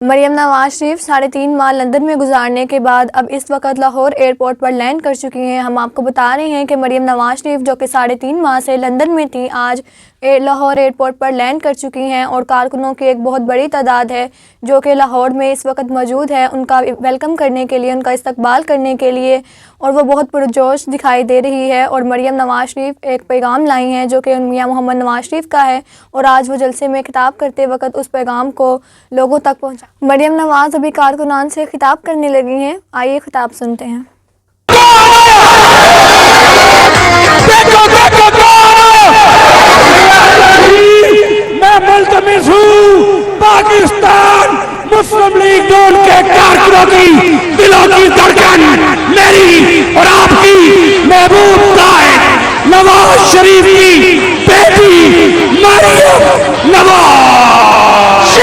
मरियम नवाज शरीफ 3.5 माह लंदन में गुजारने के बाद अब इस वक्त लाहौर एयरपोर्ट पर लैंड कर चुकी हैं। हम आपको बता रहे हैं कि मरियम नवाज शरीफ जो कि 3.5 माह से लंदन में थी, आज लाहौर एयरपोर्ट पर लैंड कर चुकी हैं और कारकुनों की एक बहुत बड़ी तादाद है जो कि लाहौर में इस वक्त मौजूद है उनका वेलकम करने के लिए, उनका इस्तकबाल करने के लिए, और वो बहुत पुरजोश दिखाई दे रही है। और मरियम नवाज शरीफ एक पैगाम लाई हैं जो कि मियां मोहम्मद नवाज शरीफ का है और आज वो जलसे में खिताब करते वक्त उस पैगाम को लोगों तक पहुँचा। मरियम नवाज अभी कारकुनान से खिताब करने लगी हैं, आइए खिताब सुनते हैं। मैं मुल्तमिस हूँ पाकिस्तान मुस्लिम लीग नून के कारकुनों की दिलों की धड़कन मेरी और आपकी महबूब कायद नवाज शरीफ की बेटी मरियम नवाज।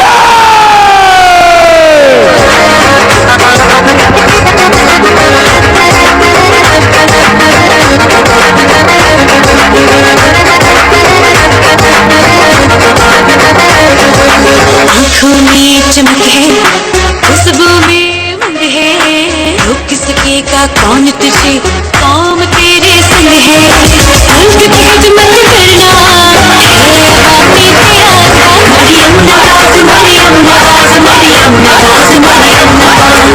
आँखों में चमक है, खुशबू में उमंग है, रोक सकेगा कौन तुझे, कौम तेरे संग है। मुल्क की खिदमत करना है बातें तेरा था। मरियम नवाज, मरियम नवाज, मरियम नवाज,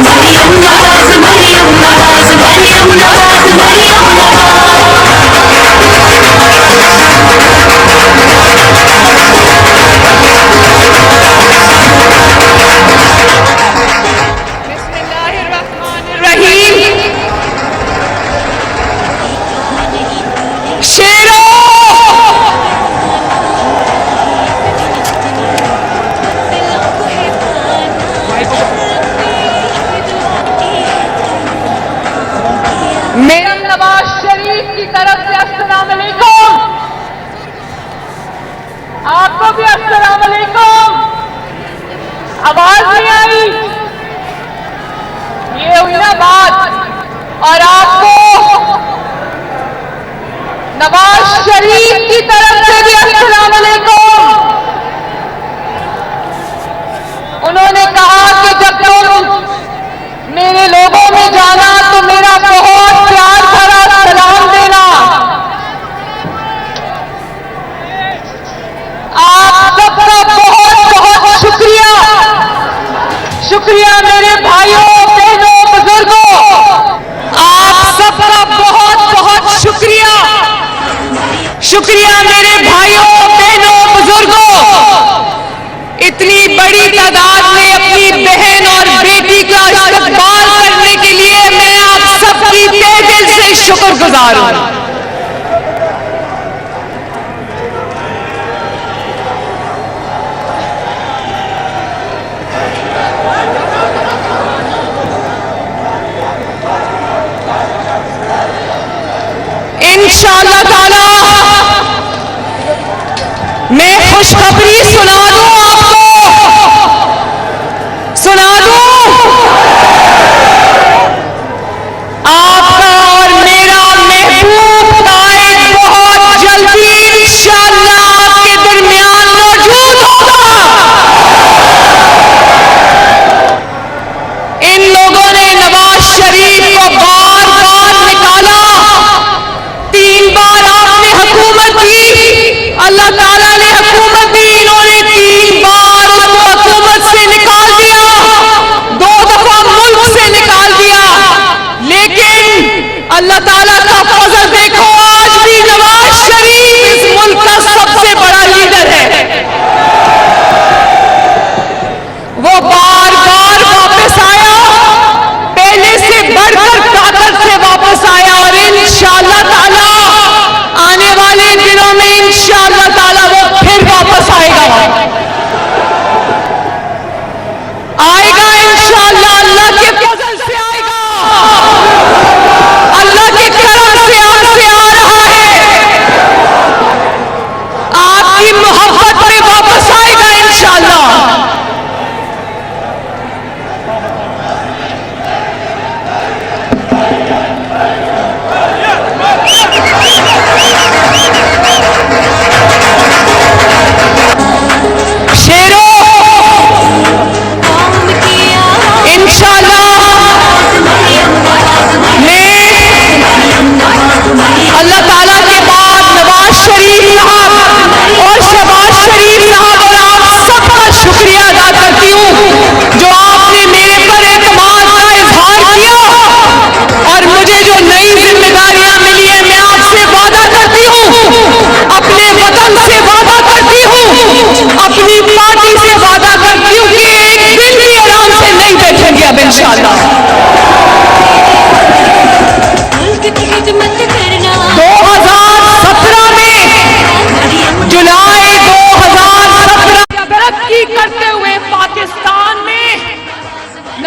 मरियम नवाज, मरियम नवाज, मरियम नवाज, मरियम नवाज, मरियम मरियम नवाज शरीफ की तरफ से अस्सलाम वालेकुम। आपको भी अस्सलाम वालेकुम। आवाज नहीं आई, ये हुई ना बात। और आपको नवाज शरीफ की तरफ से भी अस्सलाम वालेकुम। उन्होंने कहा कि जब तुम मेरे लोगों में जाना तो मेरा बहुत प्यार भरा सलाम देना। आप सबका बहुत बहुत शुक्रिया। शुक्रिया मेरे भाइयों बहनों बुजुर्गों, आप सबका बहुत बहुत शुक्रिया। शुक्रिया मेरे भाइयों बहनों बुजुर्गों, इतनी बड़ी तादाद में अपनी बहन और बेटी का इस्तकबाल करने के लिए मैं आप सबकी तहे दिल से शुक्रगुजार हूं। इंशाअल्लाह ताला मैं खुशखबरी सुना दूं, आपको सुना दूं। आपका और मेरा महबूब कायद बहुत जल्दी इंशाअल्लाह आपके दरमियान मौजूद होगा। इन लोगों ने नवाज शरीफ को बार बार निकाला, 3 बार आपने हुकूमत की, अल्लाह ताला ने हुकूमत दी, इन्होंने 3 बार उसको हुकूमत से निकाल दिया, 2 दफा मुल्क से निकाल दिया। लेकिन अल्लाह ताला का फजल देखो, आज भी नवाज शरीफ इस मुल्क का सबसे बड़ा लीडर है। वो बार बार वापस आया, पहले से बढ़कर ताकत से वापस आया और इंशाअल्लाह ताला आने वाले दिनों में इंशाअल्लाह ताला वो फिर वापस आएगा इंशाअल्लाह। अल्लाह के फजल से आएगा, अल्लाह के करम से आपसे आ रहा है, आपकी मोहब्बत में वापस आएगा इंशाअल्लाह। शेरों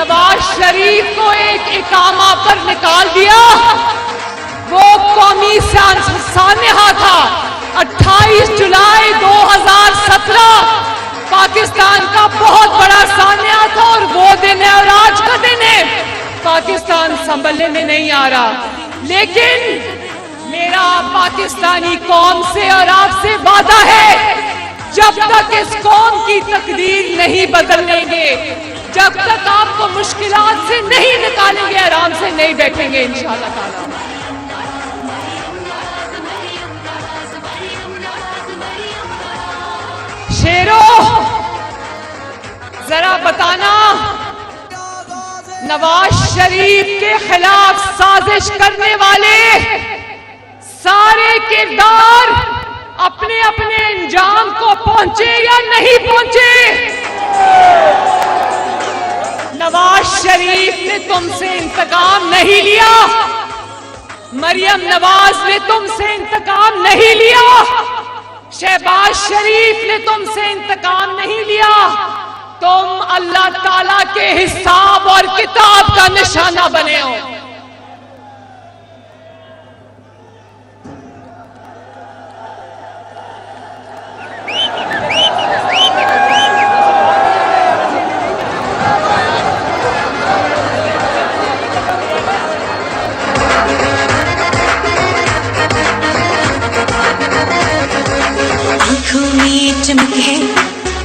नवाज शरीफ को एक इकामा पर निकाल दिया। वो कौमी सान्हा था। 28 जुलाई 2017 पाकिस्तान का बहुत बड़ा सान्हा था और वो दिन है और आज का दिन है। पाकिस्तान संभलने में नहीं आ रहा, लेकिन मेरा पाकिस्तानी कौम से और आपसे वादा है, जब तक इस कौम की तकदीर नहीं बदलेंगे, जब तक आपको मुश्किलात से नहीं निकालेंगे, आराम से नहीं बैठेंगे इंशाअल्लाह ताला। शेरों, जरा बताना, नवाज शरीफ के खिलाफ साजिश करने वाले सारे किरदार अपने अपने अंजाम को पहुंचे या नहीं पहुंचे? नवाज शरीफ ने तुमसे इंतकाम नहीं लिया, मरियम नवाज ने तुमसे इंतकाम नहीं लिया, शहबाज शरीफ ने तुमसे इंतकाम नहीं लिया। तुम अल्लाह ताला के हिसाब और किताब का निशाना बने हो। आंखों में चमक है,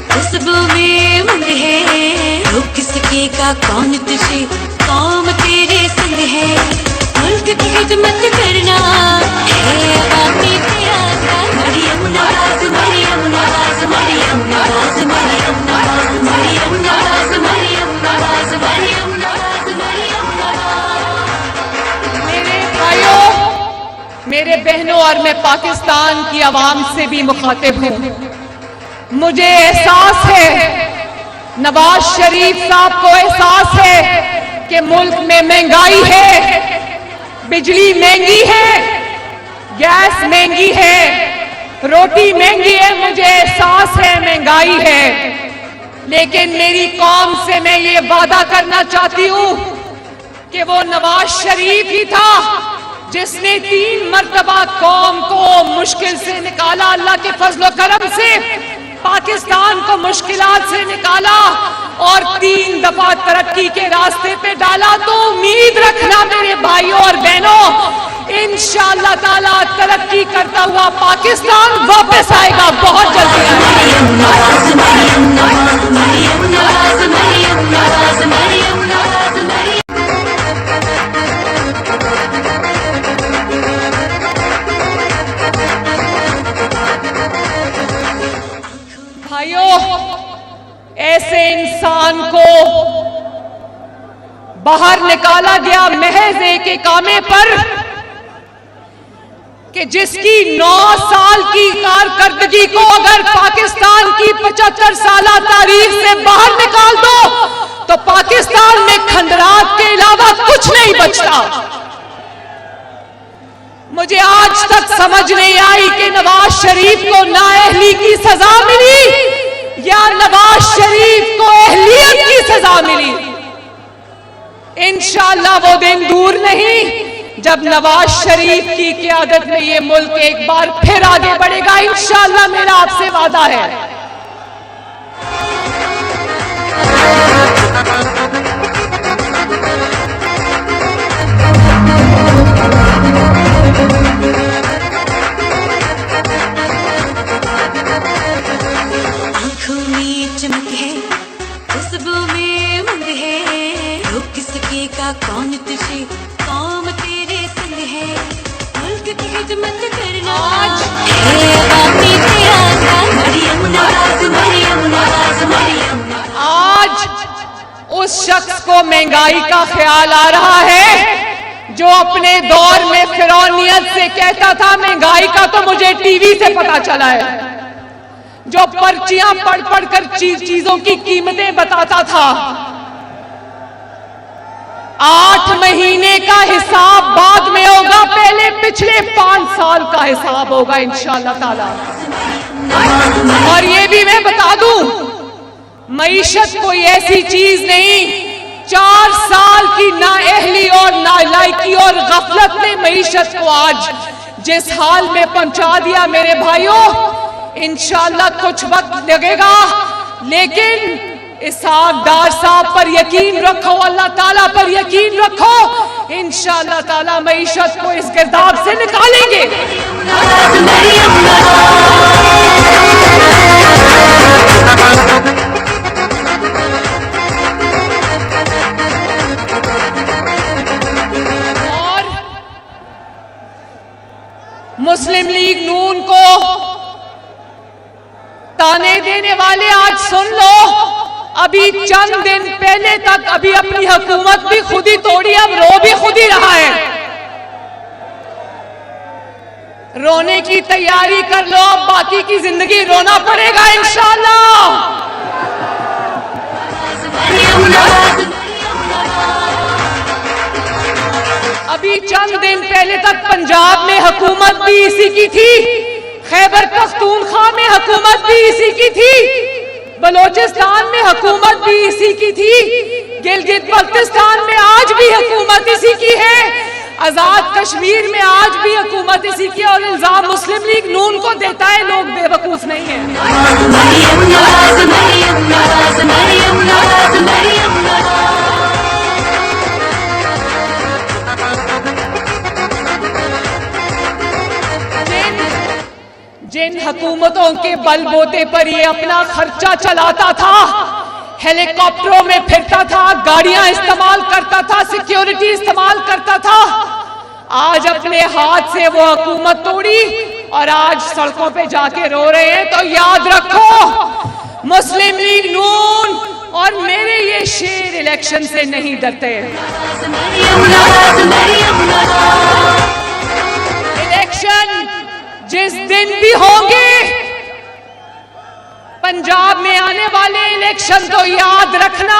खुशबू में उमंग है, रोक किसके का कौन तुझे, कौम तेरे संग है, मुल्क की खिदमत करना है अवामी तेरा काम। मरियम नवाज, मरियम नवाज, मरियम नवाज, मरियम नवाज, मरियम नवाज, मरियम नवाज, मरियम नवाज, मरियम नवाज। मेरे भाइयों, मेरे बहनों, और मैं पाकिस्तान की आवाम से भी मुखातिब हूं। मुझे एहसास है, नवाज शरीफ साहब को एहसास है कि मुल्क में महंगाई है, बिजली महंगी है, गैस महंगी है, रोटी महंगी है। मुझे एहसास है महंगाई है, लेकिन मेरी कौम से मैं ये वादा करना चाहती हूं कि वो नवाज शरीफ ही था जिसने 3 मर्तबा कौम को मुश्किल से निकाला। अल्लाह के फजल करम से पाकिस्तान को मुश्किलात से निकाला और 3 दफा तरक्की के रास्ते पे डाला। तो उम्मीद रखना मेरे भाइयों और बहनों, इंशाअल्लाह ताला तरक्की करता हुआ पाकिस्तान वापस आएगा, बहुत जल्दी भाइयों, ऐसे इंसान को बाहर निकाला गया महज एक इकामे पर कि जिसकी 9 साल की कारकर्दगी को अगर पाकिस्तान की 75 साला तारीख से बाहर निकाल दो तो पाकिस्तान में खंडरात के अलावा कुछ नहीं बचता। मुझे आज तक समझ नहीं आई कि नवाज शरीफ को नाअहली की सजा मिली या नवाज शरीफ को अहलियत की सजा मिली। इंशाअल्लाह वो दिन दूर नहीं जब नवाज शरीफ की क़यादत में ये मुल्क एक बार फिर आगे बढ़ेगा। इंशाअल्लाह मेरा आपसे वादा है। आंखों में चमक है, खुशबू में उमंग है, रोक किसके का कौन तुझे, कौम तेरे संग है, मुल्क की खिदमत करना है अवामी तेरा काम। मरियम नवाज, मरियम नवाज, मरियम नवाज। आज उस शख्स को महंगाई का ख्याल आ रहा है जो अपने दौर में फिरौनियत से कहता था महंगाई का तो मुझे टीवी से पता चला है, जो पर्चियां पढ़ पढ़ कर चीजों की कीमतें बताता था। 8 महीने का हिसाब बाद में होगा, पहले पिछले 5 साल का हिसाब होगा इंशाअल्लाह ताला। और ये भी मैं बता दूं, मईशत कोई ऐसी चीज नहीं 4 साल की नाअहली और नालायकी और गफलत ने मईशत को आज जिस हाल में पहुंचा दिया मेरे भाइयों, इंशाअल्लाह कुछ वक्त लगेगा, लेकिन इसहाक डार साहब पर यकीन रखो, अल्लाह ताला पर यकीन रखो, इंशाअल्लाह ताला मईशत को इस गिरदाब से निकालेंगे। और मुस्लिम लीग नून को ताने देने वाले आज सुन लो, अभी चंद दिन पहले तक अभी अपनी हुकूमत भी खुद ही तोड़ी, अब रो भी खुद ही रहा है। रोने की तैयारी कर लो, अब बाकी की जिंदगी रोना पड़ेगा इंशाअल्लाह। अभी चंद दिन पहले तक पंजाब में हुकूमत भी इसी की थी, खैबर पख्तूनख्वा में हुकूमत भी इसी की थी, बलोचिस्तान में हुकूमत भी इसी की थी, गिलगित बल्तिस्तान में आज भी हुकूमत इसी की है, आजाद कश्मीर में आज भी हुकूमत इसी की, और इल्जाम मुस्लिम लीग नून को देता है, लोग बेवकूफ नहीं है। जिन हुकूमतों के बलबूते पर ये अपना खर्चा चलाता था, हेलीकॉप्टरों में फिरता था, गाड़ियां इस्तेमाल करता था, सिक्योरिटी इस्तेमाल करता था, आज अपने हाथ से वो हुकूमत तोड़ी और आज सड़कों पे जाके रो रहे हैं। तो याद रखो, मुस्लिम लीग नून और मेरे ये शेर इलेक्शन से नहीं डरते। इलेक्शन जिस दिन भी होंगे, पंजाब में आने वाले इलेक्शन तो याद रखना,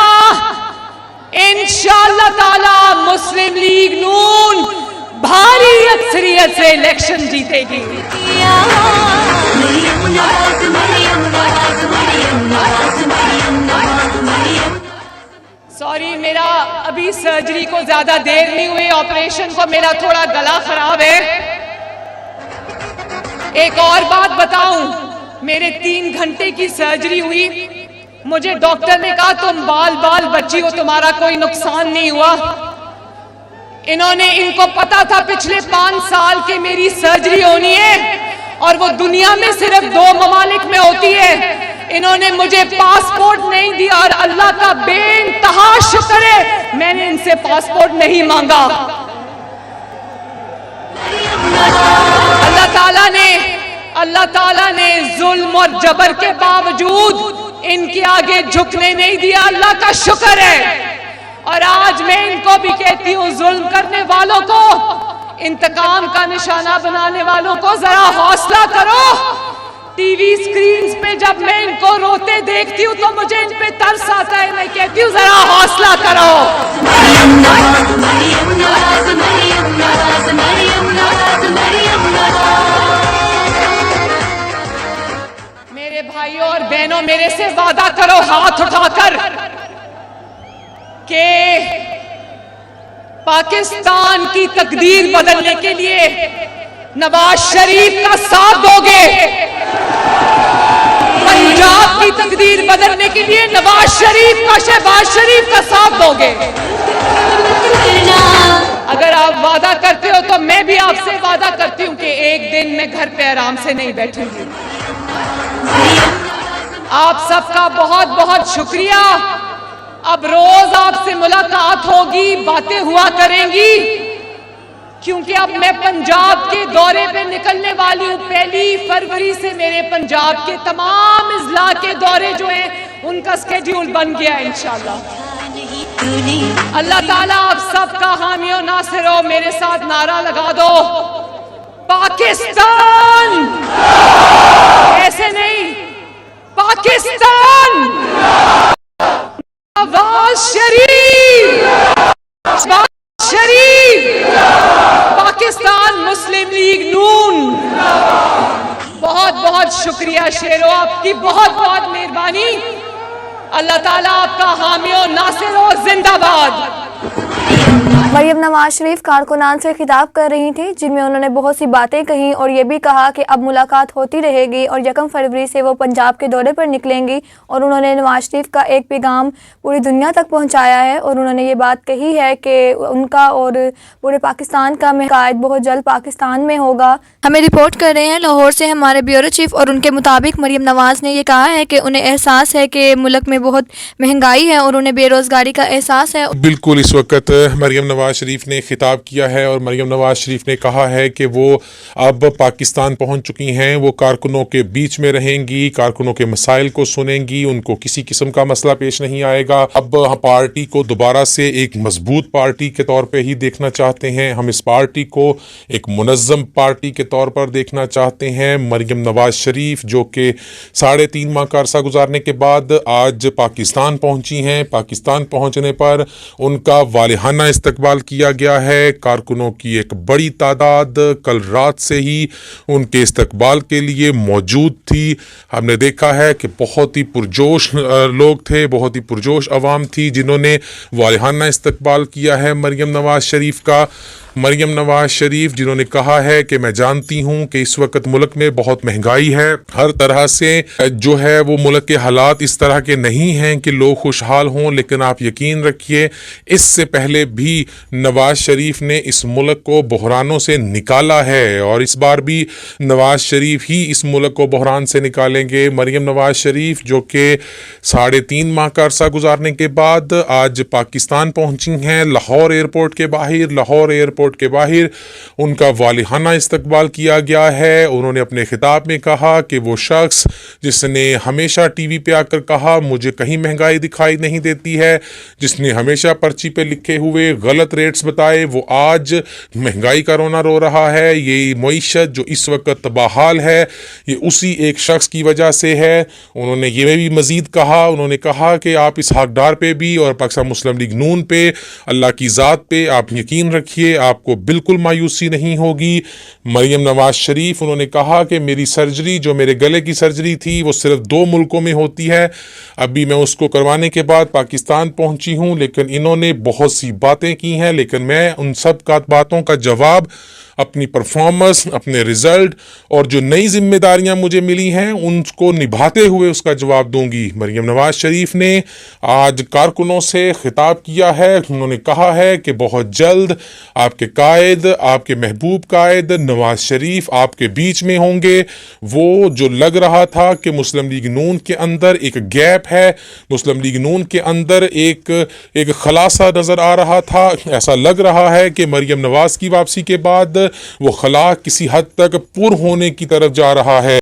इंशाअल्लाह ताला मुस्लिम लीग नून भारी अक्सरियत से इलेक्शन जीतेगी। सॉरी, मेरा अभी सर्जरी को ज्यादा देर नहीं हुई, ऑपरेशन को मेरा थोड़ा गला खराब है। एक और बात बताऊं, मेरे 3 घंटे की सर्जरी हुई, मुझे डॉक्टर ने कहा तुम बाल बच्ची हो, तुम्हारा कोई नुकसान नहीं हुआ। इनको पता था पिछले 5 साल के मेरी सर्जरी होनी है और वो दुनिया में सिर्फ 2 ममालिक में होती है। इन्होंने मुझे पासपोर्ट नहीं दिया और अल्लाह का बेइंतहा शुक्र है मैंने इनसे पासपोर्ट नहीं मांगा। अल्लाह ताला ने जुल्म और जबर के बावजूद इनके आगे झुकने नहीं दिया, अल्लाह का शुक्र है। और आज मैं इनको भी कहती हूँ, जुल्म करने वालों को, इंतकाम का निशाना बनाने वालों को जरा हौसला करो। टीवी स्क्रीन पे जब मैं इनको रोते देखती हूँ तो मुझे इन पे तरस आता है, मैं कहती हूँ जरा हौसला करो। मेरे भाइयों और बहनों, मेरे से वादा करो हाथ उठाकर कि पाकिस्तान की तकदीर बदलने के लिए नवाज शरीफ का साथ दोगे। पंजाब की तकदीर बदलने के लिए नवाज शरीफ का, शहबाज शरीफ का साथ दोगे। अगर आप वादा करते हो तो मैं भी आपसे वादा करती हूँ कि एक दिन मैं घर पे आराम से नहीं बैठूंगी। आप सबका बहुत बहुत शुक्रिया। अब रोज आपसे मुलाकात होगी, बातें हुआ करेंगी, क्योंकि अब मैं पंजाब के दौरे पे निकलने वाली हूँ। 1 फरवरी से मेरे पंजाब के तमाम इजला के दौरे जो हैं उनका स्केड्यूल बन गया है इंशाल्लाह। अल्लाह ताला आप सबका हामी और नासिर हो। मेरे साथ नारा लगा दो, पाकिस्तान। ऐसे नहीं, पाकिस्तान। नवाज शरीफ, पाकिस्तान मुस्लिम लीग नून। बहुत बहुत शुक्रिया शेरो, आपकी बहुत बहुत मेहरबानी। अल्लाह ताला आपका हामी और नासिर हो, जिंदाबाद। मरियम नवाज शरीफ कारकुनान से खिताब कर रही थी, जिनमें उन्होंने बहुत सी बातें कहीं और ये भी कहा कि अब मुलाकात होती रहेगी और 1 फरवरी से वो पंजाब के दौरे पर निकलेंगी। और उन्होंने नवाज शरीफ का एक पैगाम पूरी दुनिया तक पहुंचाया है और उन्होंने ये बात कही है कि उनका और पूरे पाकिस्तान का महकायद बहुत जल्द पाकिस्तान में होगा। हमें रिपोर्ट कर रहे हैं लाहौर से हमारे ब्यूरो चीफ, और उनके मुताबिक मरियम नवाज ने ये कहा है कि उन्हें एहसास है कि मुल्क में बहुत महंगाई है और उन्हें बेरोज़गारी का एहसास है। बिल्कुल, इस वक्त मरियम नवाज शरीफ ने खिताब किया है और मरियम नवाज शरीफ ने कहा है कि वो अब पाकिस्तान पहुंच चुकी हैं, वो कारकुनों के बीच में रहेंगी, कारकुनों के मसाइल को सुनेंगी, उनको किसी किस्म का मसला पेश नहीं आएगा। अब पार्टी को दोबारा से एक मजबूत पार्टी के तौर पे ही देखना चाहते हैं, हम इस पार्टी को एक मुनज़्ज़म पार्टी के तौर पर देखना चाहते हैं। मरियम नवाज शरीफ जो कि 3.5 माह का अरसा गुजारने के बाद आज पाकिस्तान पहुंची हैं, पाकिस्तान पहुंचने पर उनका वालिहाना इस्तकबाल किया गया है। कारकुनों की एक बड़ी तादाद कल रात से ही उनके इस्तकबाल के लिए मौजूद थी। हमने देखा है कि बहुत ही पुरजोश लोग थे, बहुत ही पुरजोश अवाम थी जिन्होंने वालिहाना इस्तकबाल किया है मरियम नवाज शरीफ का। मरियम नवाज शरीफ जिन्होंने कहा है कि मैं जानती हूं कि इस वक्त मुल्क में बहुत महंगाई है, हर तरह से जो है वो मुल्क के हालात इस तरह के नहीं हैं कि लोग खुशहाल हों, लेकिन आप यकीन रखिए इससे पहले भी नवाज शरीफ ने इस मुल्क को बहरानों से निकाला है और इस बार भी नवाज शरीफ ही इस मुल्क को बहरान से निकालेंगे। मरियम नवाज शरीफ जो कि 3.5 माह का अरसा गुजारने के बाद आज पाकिस्तान पहुंची हैं, लाहौर एयरपोर्ट के बाहर उनका वालिहाना इस्तकबाल किया गया है। उन्होंने अपने खिताब में कहा कि वो शख्स जिसने हमेशा टीवी पे आकर कहा मुझे कहीं महंगाई दिखाई नहीं देती है, जिसने हमेशा पर्ची पे लिखे हुए गलत रेट्स बताए, वो आज महंगाई का रोना रो रहा है। ये मईशत जो इस वक्त तबाहाल है ये उसी एक शख्स की वजह से है। उन्होंने ये भी मजीद कहा, उन्होंने कहा कि आप इस हकदार पे भी और पाकिस्तान मुस्लिम लीग नून पे, अल्लाह की ज़ात पे आप यकीन रखिए आपको बिल्कुल मायूसी नहीं होगी। मरियम नवाज शरीफ उन्होंने कहा कि मेरी सर्जरी जो मेरे गले की सर्जरी थी वो सिर्फ 2 मुल्कों में होती है, अभी मैं उसको करवाने के बाद पाकिस्तान पहुंची हूं, लेकिन इन्होंने बहुत सी बातें की हैं, लेकिन मैं उन सब का बातों का जवाब अपनी परफॉर्मेंस, अपने रिजल्ट और जो नई जिम्मेदारियां मुझे मिली हैं उनको निभाते हुए उसका जवाब दूंगी। मरियम नवाज शरीफ ने आज कारकुनों से खिताब किया है, उन्होंने कहा है कि बहुत जल्द आपके कायद, आपके महबूब कायद नवाज शरीफ आपके बीच में होंगे। वो जो लग रहा था कि मुस्लिम लीग नून के अंदर एक गैप है, मुस्लिम लीग नून के अंदर एक खलासा नजर आ रहा था, ऐसा लग रहा है कि मरियम नवाज की वापसी के बाद वो खला किसी हद तक पूर्ण होने की तरफ जा रहा है।